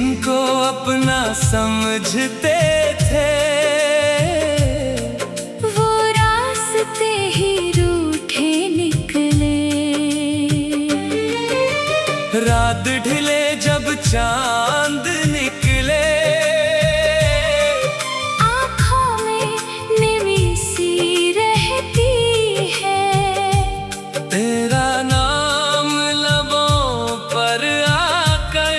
जिनको अपना समझते थे, वो रास्ते ही रूठे निकले। रात ढले जब चांद निकले, आँखों में निमी सी रहती है। तेरा नाम लबों पर आकर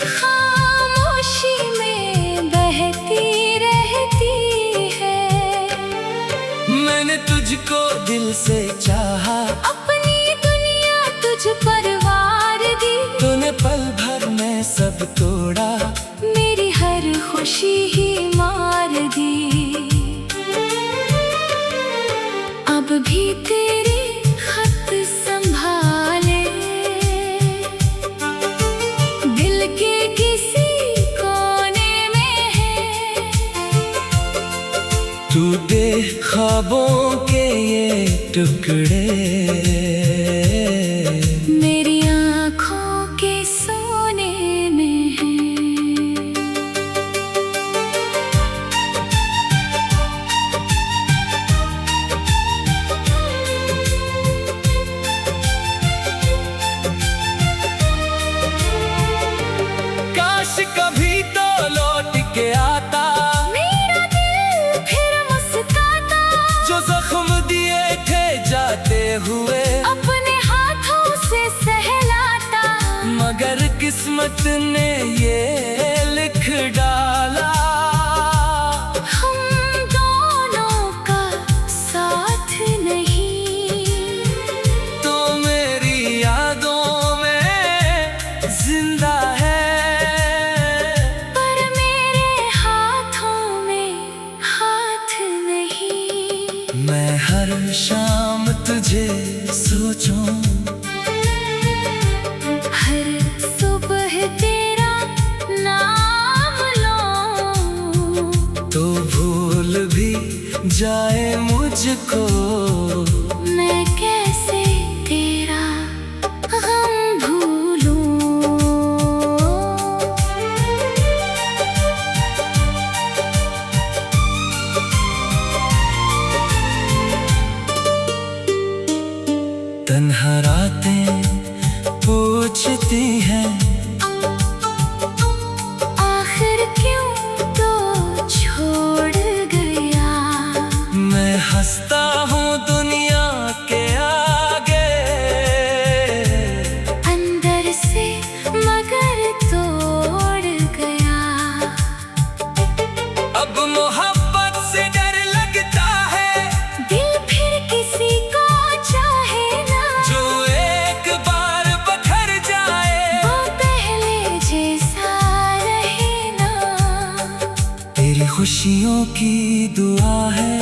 खामोशी में बहती रहती है। मैंने तुझको दिल से चाहा, अपनी दुनिया तुझ पर वार दी। तूने पल भर में सब तोड़ा, मेरी हर खुशी ही मार दी। अब भी तेरे खत संभाले दिल के किसी कोने में है। तू दे ख्वाबों के ये टुकड़े, मेरी आँखों के सोने में है। काश कभी तो लौट के आता, मेरा दिल फिर मुस्कुराता। जो जख्म दिए थे जाते हुए, अपने हाथों से सहलाता। मगर किस्मत ने ये लिख डाला, हम दोनों का साथ नहीं। तो मेरी यादों में जिंदा है, पर मेरे हाथों में हाथ नहीं। मैं हर शाम तुझे सोचूं, हर सुबह तेरा नाम लूं। तो भूल भी जाए मुझको, मैं कैसे तेरा गम भूलूं। तन्हा रातें पूछती हैं, आखिर क्यों तो छोड़ गया। मैं हंसता हूँ दुनिया के आगे, अंदर से मगर तोड़ गया। अब मोहब्बत से डर लगता है, दिल फिर किसी को चाहे ना। जो एक बार बखर जाए, वो पहले जैसा रहे ना। तेरी खुशियों की दुआ है,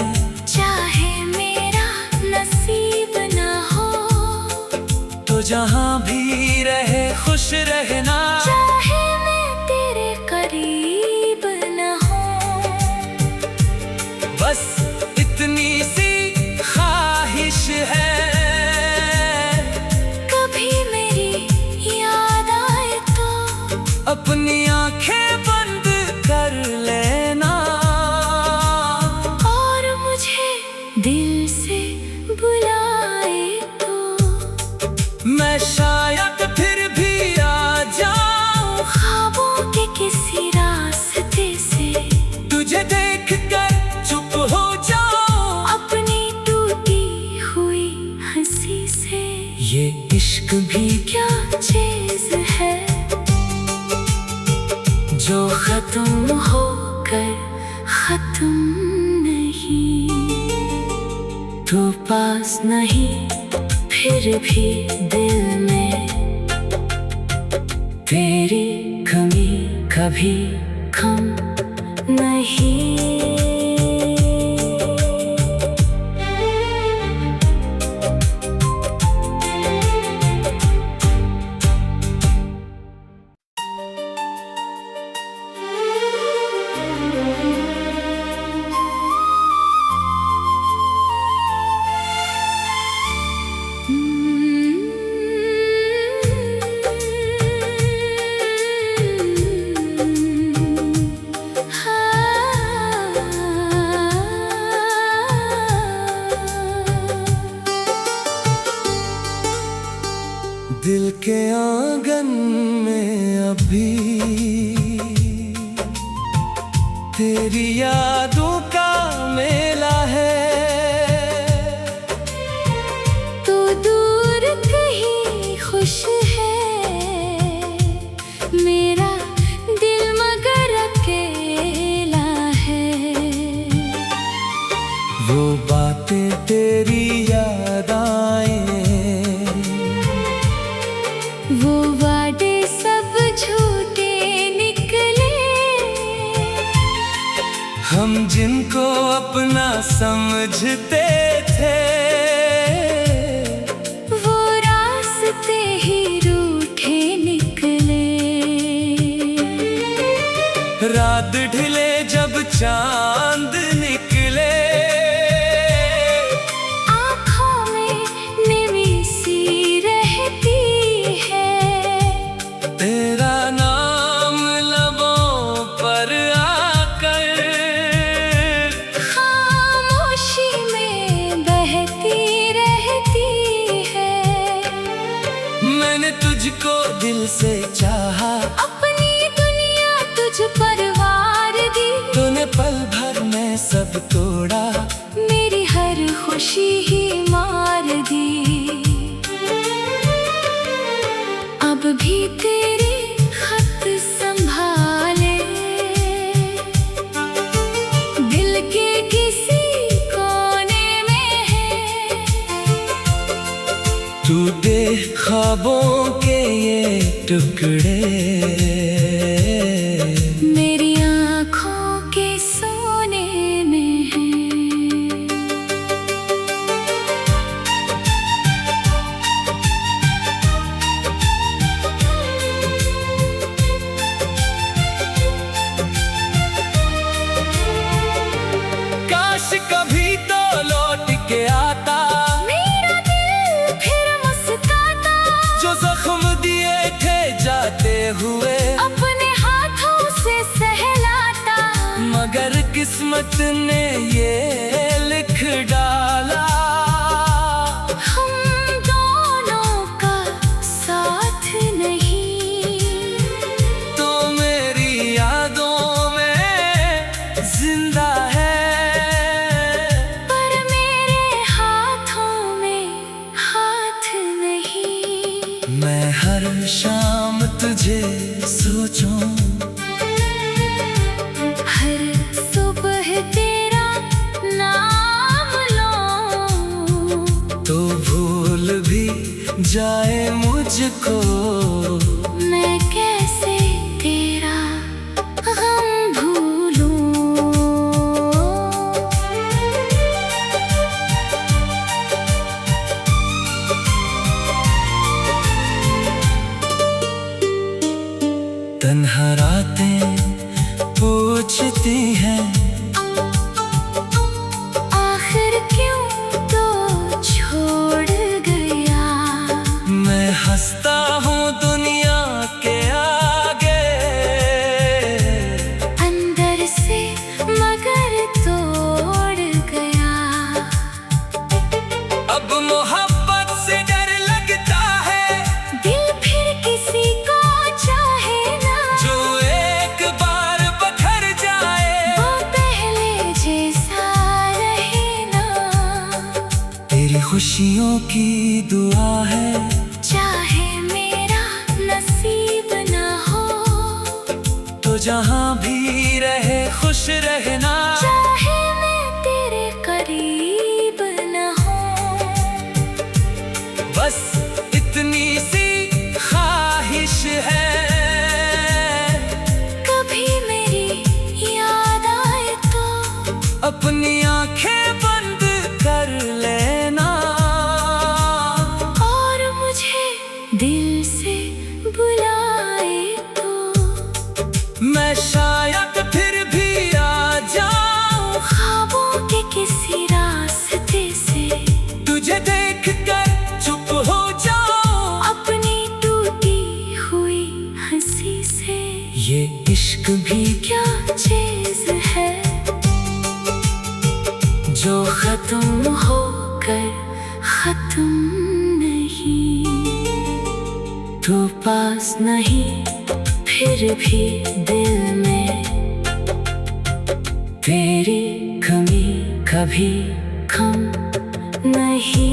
चाहे मेरा नसीब ना हो। तो जहाँ भी रहे खुश रहना। चाहे मैं तेरे करीब ना हूँ। बस इतनी सी ख्वाहिश है, कभी मेरी याद आए तो अपनी आंखें बंद कर लेना, और मुझे दिल से बुलाए तो मैं शायद फिर भी आ जाऊं। ख्वाबों के किसी रास्ते से तुझे देख कर चुप हो जाऊं, अपनी टूटी हुई हंसी से। ये इश्क भी क्या चीज है जो खत्म होकर खत्म नहीं। तू पास नहीं फिर भी दिल में तेरी कमी कभी कम नहीं। दिल के आंगन में अभी तेरी यादों का मेला है। तू दूर कहीं खुश है, मेरा दिल मगर अकेला है। वो बातें तेरी याद आए, वो वादे सब झूठे निकले। हम जिनको अपना समझते थे, वो रास्ते ही रूठे निकले। रात ढले जब चांद निकले, आँखों में निमी सी रहती है। तेरा नाम लबों पर आकर खामोशी में बहती रहती है। मैंने तुझको दिल से चाहा, अपनी दुनिया तुझ पर वार दी। तूने पल भर में सब तोड़ा, मेरी हर खुशी ही मार दी। अब भी तेरे खत संभाले, दिल के किसी कोने में है। तू दे ख्वाबों के ये टुकड़े, मेरी आँखों के सोने में है। काश कभी तो लौट के आता, मेरा दिल फिर मुस्कुराता। जो जख्म दिए थे जाते हुए, अपने हाथों से सहलाता। मगर किस्मत ने ये लिख डाला, हम दोनों का साथ नहीं। तो मेरी यादों में जिंदा है। पर मेरे हाथों में हाथ नहीं। मैं हर शाम तुझे सोचूं, हर सुबह तेरा नाम लूं। तो भूल भी जाए मुझको, मैं कैसे तेरा गम भूलूं। तन्हा रातें पूछती हैं, आखिर क्यों तो छोड़ गया। मैं हंसता हूँ दुनिया के आगे, अंदर से मगर तोड़ गया। अब मोहब्बत से डर लगता है, दिल फिर किसी को चाहे ना। जो एक बार बखर जाए, वो पहले जैसा रहे ना। तेरी खुशियों की दुआ है, चाहे मेरा नसीब ना हो, तो जहाँ भी रहे खुश रहना। चाहे मैं तेरे करीब ना हूँ। बस इतनी सी ख्वाहिश है, कभी मेरी याद आए तो अपनी आंखें बंद कर लेना। और मुझे दिल से बुलाए तो मैं शायद फिर भी आ जाऊं, ख्वाबों के किसी रास्ते से। तुझे देख कर चुप हो जाऊं, अपनी टूटी हुई हंसी से। ये इश्क भी क्या चीज है जो खत्म होकर खत्म नहीं। पास नहीं, फिर भी दिल में तेरी कमी कभी कम नहीं।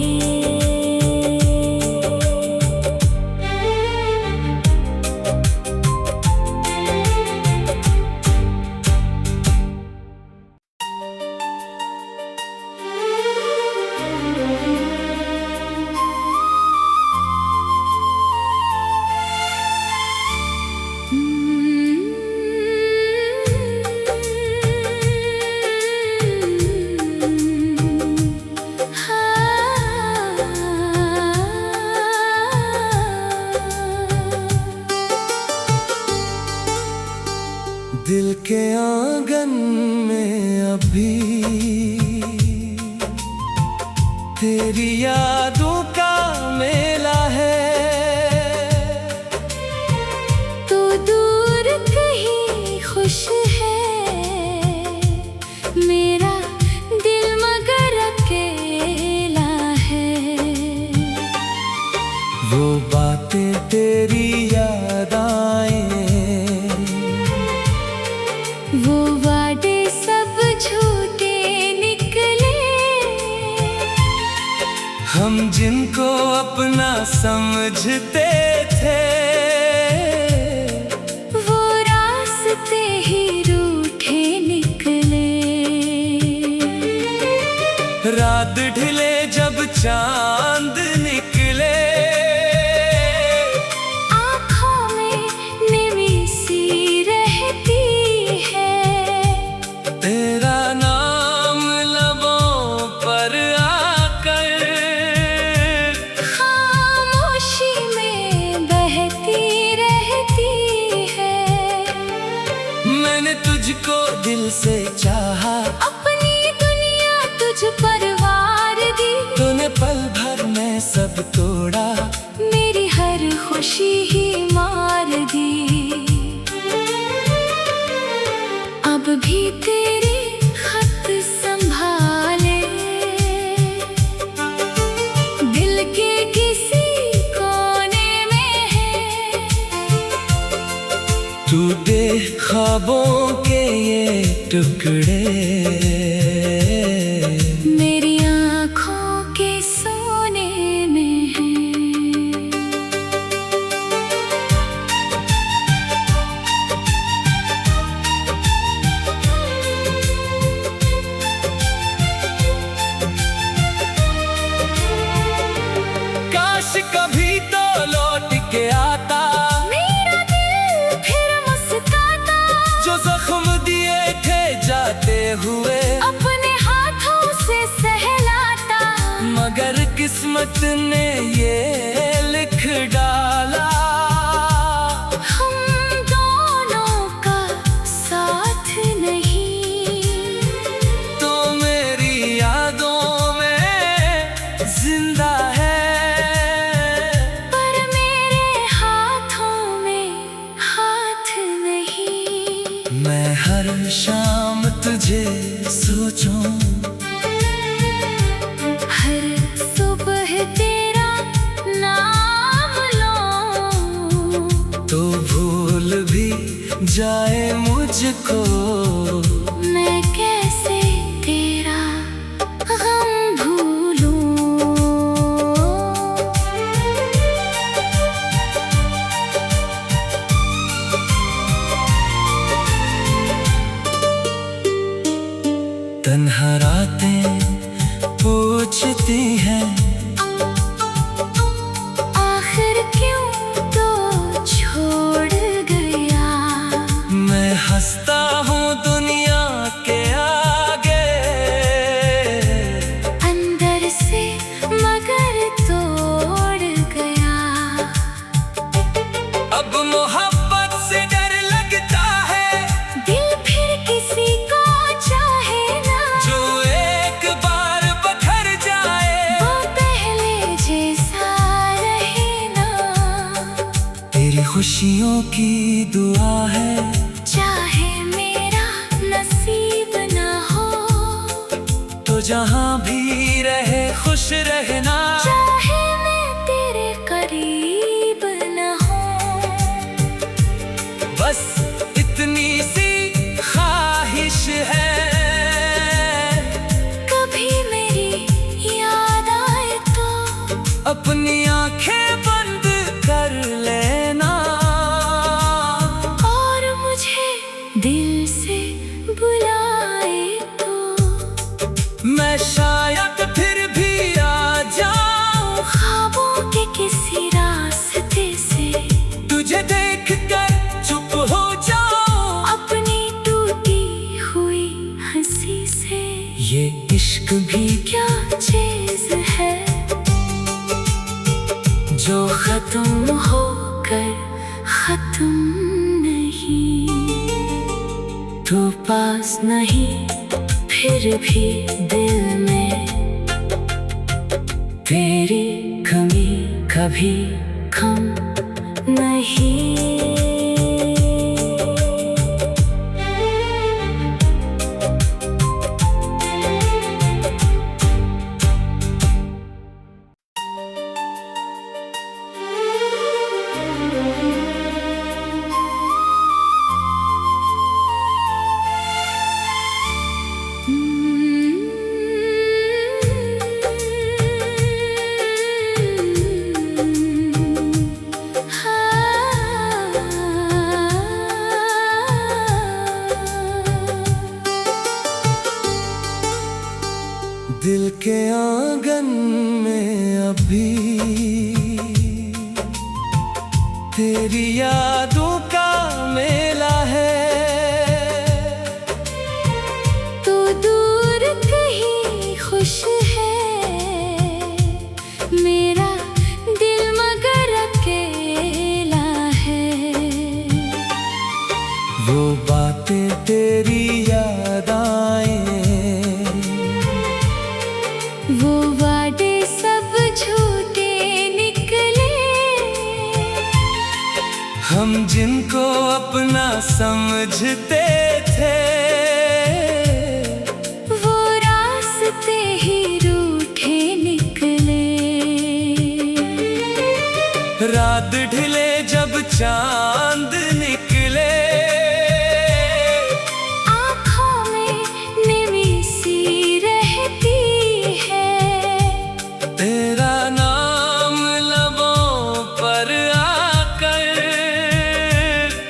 दिल के आंगन में अभी तेरी यादों का मेला है। तू दूर कहीं खुश है, मेरा दिल मगर अकेला है। वो बातें तेरी याद आए, वो वादे सब झूठे निकले। हम जिनको अपना समझते थे, वो रास्ते ही रूठे निकले। रात ढले जब चांद निकले, आँखों में नमी सी रहती है। तेरा नाम लबों पर आकर खामोशी में बहती रहती है। मैंने तुझको दिल से चाहा, अपनी दुनिया तुझ पर वार दी। तूने पल भर में सब तोड़ा, मेरी हर खुशी ही मार दी। अब भी तेरे खत संभाले, दिल के किसी कोने में है। तू दे ख्वाबों के ये टुकड़े, मेरी आँखों के सोने में है। काश कभी तो लौट के आता, मेरा दिल फिर मुस्कुराता। जो जख्म दिए थे जाते हुए, अपने हाथों से सहलाता। मगर किस्मत ने ये लिख डाला, हम दोनों का साथ नहीं। तो मेरी यादों में जिंदा है। पर मेरे हाथों में हाथ नहीं। मैं हर शाम तुझे सोचूं, हर सुबह तेरा नाम लूं। तो भूल भी जाए मुझको, मैं कैसे तेरा गम भूलूं। तन्हा रातें पूछती हैं, आखिर क्यों तो छोड़ गया। मैं हंसता हूँ दुनिया के आगे, अंदर से मगर तोड़ गया। अब मोहब्बत से डर लगता है, दिल फिर किसी को चाहे ना। जो एक बार बखर जाए, वो पहले जैसा रहे ना। तेरी खुशियों की दुआ है, चाहे मेरा नसीब ना हो। तो जहाँ भी रहे खुश रहना। चाहे मैं तेरे करीब न हूँ। अपनी आंखें बंद कर लेना और मुझे दिल से बुलाए तो मैं शायद फिर भी आ जाऊं ख्वाबों के किसी रास्ते से तुझे देख कर चुप हो जाऊं अपनी टूटी हुई हंसी से। ये इश्क भी क्या चीज है जो खत्म होकर खत्म नहीं, तू पास नहीं फिर भी दिल में तेरी कमी कभी कम नहीं। दिल के आंगन में अभी तेरी यादों का मेला है। तू दूर कहीं खुश है, मेरा दिल मगर अकेला है। वो बातें तेरी याद आए, वो वादे सब झूठे निकले, हम जिनको अपना समझते थे वो रास्ते ही रूठे निकले। रात ढले जब चांद निकले, आँखों में निमी सी रहती है, तेरा नाम लबों पर आकर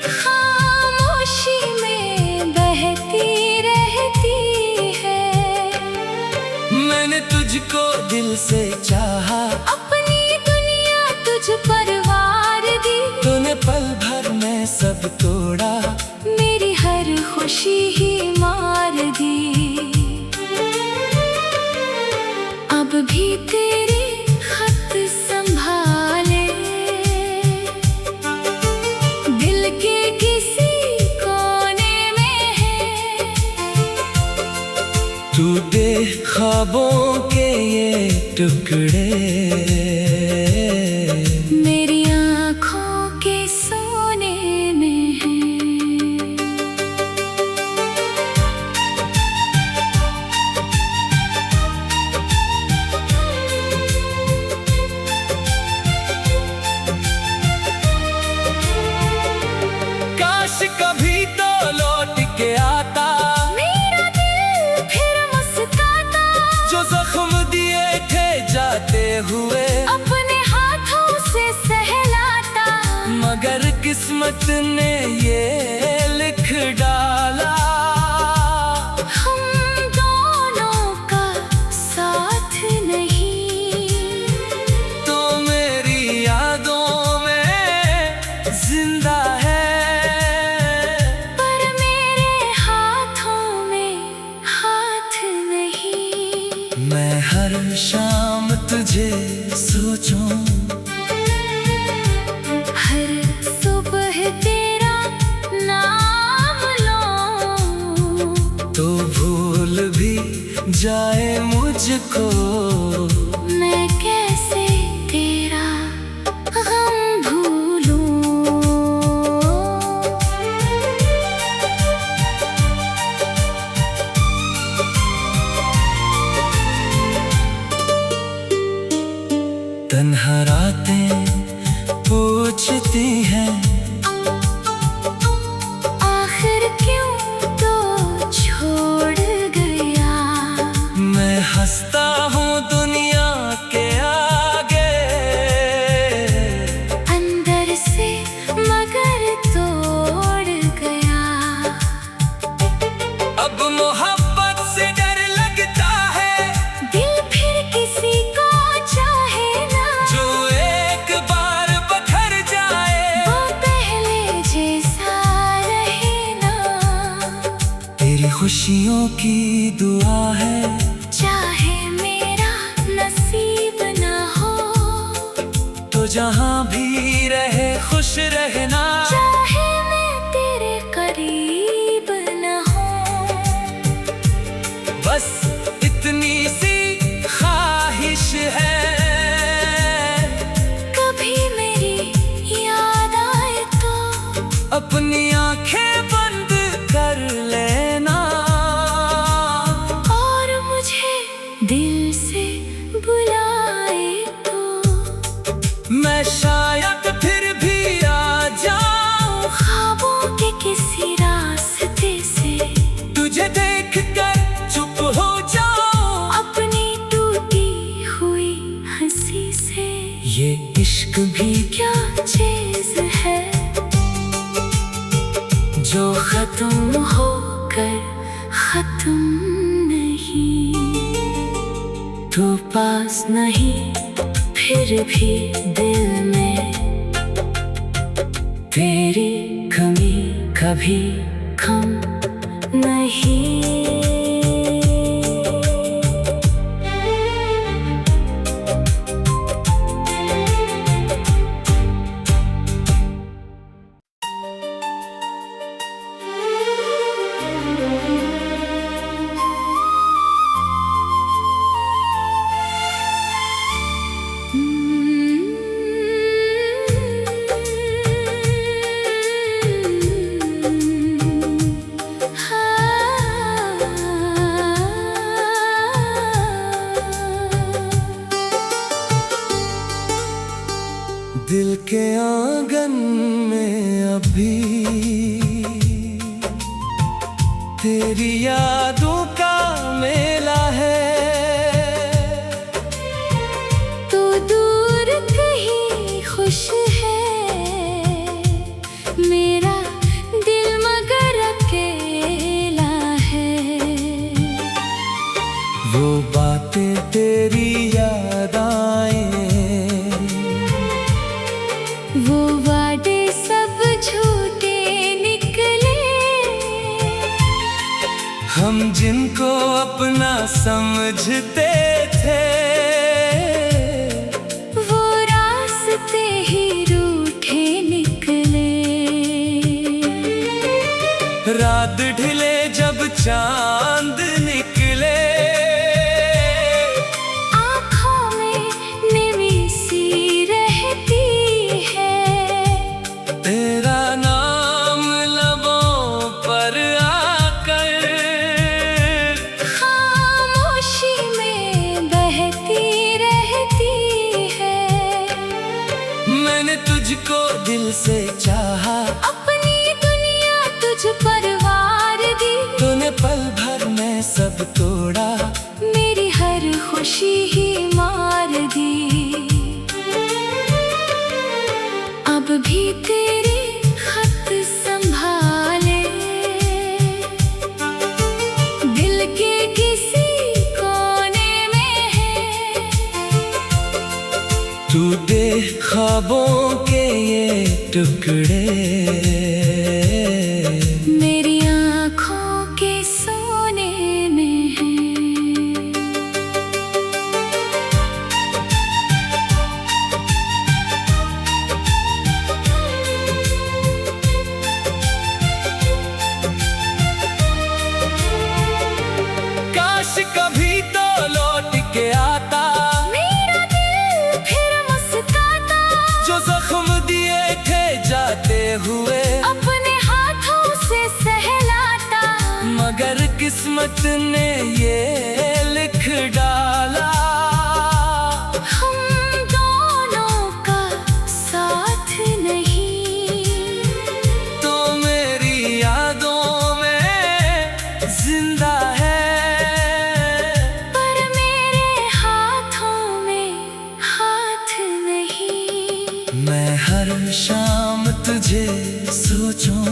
खामोशी में बहती रहती है। मैंने तुझको दिल से चाहा, अपनी दुनिया तुझ पर वार दी, तूने पल भर में सब तोड़ा, मेरी हर खुशी ही मार दी। अब भी तेरे खत संभाले दिल के किसी कोने में है। तू दे ख्वाबों के ये टुकड़े मेरी आँखों के सोने में है। काश कभी तो लौट के आता, मेरा दिल फिर मुस्कुराता, जो जख्म दिए थे जाते हुए अपने हाथों से सहलाता। मगर किस्मत ने ये लिख डाला, हम दोनों का साथ नहीं, तो मेरी यादों में जिंदा है। पर मेरे हाथों में हाथ नहीं। मैं हर शाम तुझे सोचूं, हर सुबह तेरा नाम लूं, तो भूल भी जाए मुझको, मैं कैसे तेरा गम भूलूं। तन्हा रातें पूछती हैं, आखिर क्यों तो छोड़ गया। मैं हंसता हूँ दुनिया के आगे, खुशियों की दुआ है। चाहे मेरा नसीब न हो, तो जहाँ भी रहे खुश रहना। चाहे मैं तेरे करीब न हो, बस इतनी सी ख्वाहिश है। कभी मेरी याद आए तो अपनी आंखें बंद कर लेना, और मुझे दिल से बुलाए तो मैं शायद फिर भी आ जाऊं। ख्वाबों के किसी रास्ते से तुझे देख कर चुप हो जाऊं, अपनी टूटी हुई हंसी से। ये इश्क भी क्या चीज है जो खत्म होकर खत्म नहीं। तू पास नहीं फिर भी दिल में तेरी कमी कभी कम नहीं। दिल के आंगन में अभी तेरी यादों का मेला है। तू दूर कहीं खुश है, मेरा दिल मगर अकेला है। वो बातें तेरी याद आए, वो वादे सब झूठे निकले। हम जिनको अपना समझते थे, वो रास्ते ही रूठे निकले। रात ढले जब चांद निकले, आँखों में निमी सी रहती है। तेरा नाम लबों पर आकर खामोशी में बहती रहती है। मैंने तुझको दिल से चाहा, अपनी दुनिया तुझ पर वार दी। तूने पल भर में सब तोड़ा, मेरी हर खुशी ही मार दी। अब भी तेरे खत संभाले दिल के किसी कोने में है। तू दे ख्वाबों के ये टुकड़े, मेरी आँखों के सोने में है। काश कभी तो लौट के आता, मेरा दिल फिर मुस्काता। जो जख्म दिए थे जाते हुए, अपने हाथों से सहलाता। मगर किस्मत ने ये लिख डाला, हम दोनों का साथ नहीं। तो मेरी यादों में जिंदा है। पर मेरे हाथों में हाथ नहीं। मैं हर शाम तुझे सोचूं,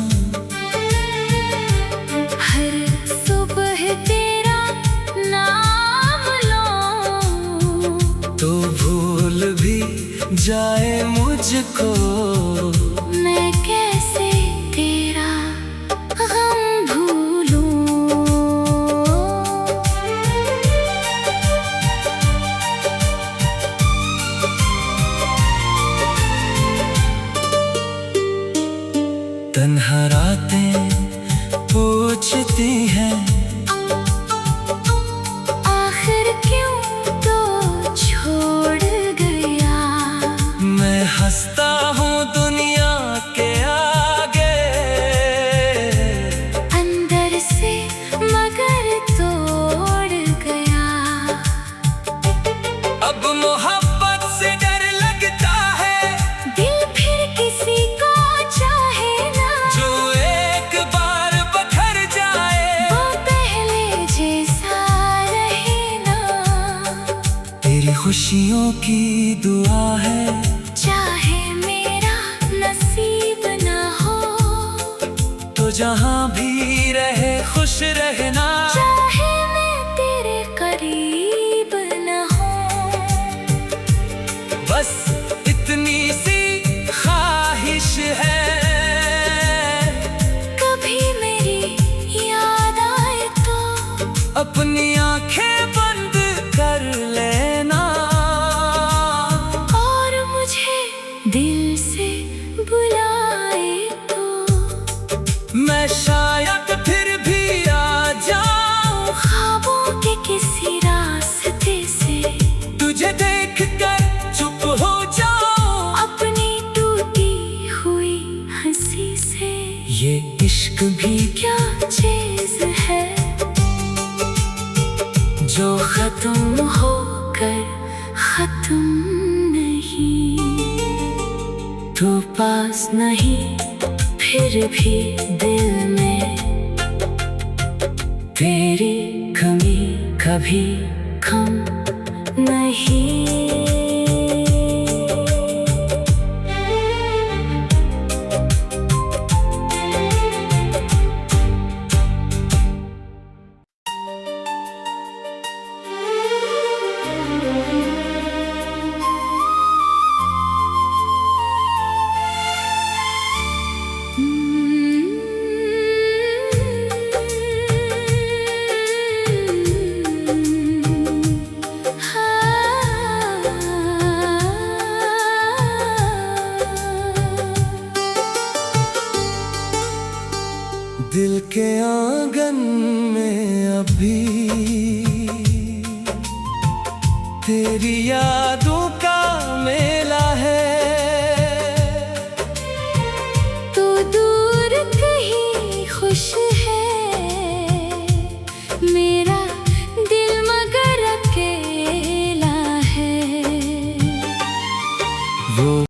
हर सुबह तेरा नाम लूं। तो भूल भी जाए मुझको, मैं कैसे तेरा गम भूलूं। तन्हा रातें पूछती हैं, आखिर क्यों तो छोड़ गया। मैं हंसता हूँ दुनिया के आगे, अंदर से मगर तोड़ गया। अब मोहब्बत से डर लगता है, दिल फिर किसी को चाहे ना। जो एक बार बखर जाए वो पहले जैसा रहे ना। तेरी खुशियों की दुआ है, चाहे मेरा नसीब ना हो, तो जहाँ भी रहे खुश रहना। चाहे मैं तेरे करीब ना हो। बस इतनी सी ख्वाहिश है, कभी मेरी याद आए तो अपनी आंखें बंद कर लेना, और मुझे दिल से बुलाए तो मैं शायद फिर भी आ जाऊं। ख्वाबों के किसी रास्ते से तुझे देख कर चुप हो जाऊं, अपनी टूटी हुई हंसी से। ये इश्क भी क्या चीज है जो खत्म होकर खत्म नहीं। तू पास नहीं फिर भी दिल में, तेरी कमी कभी कम नहीं। दिल के आंगन में अभी तेरी याद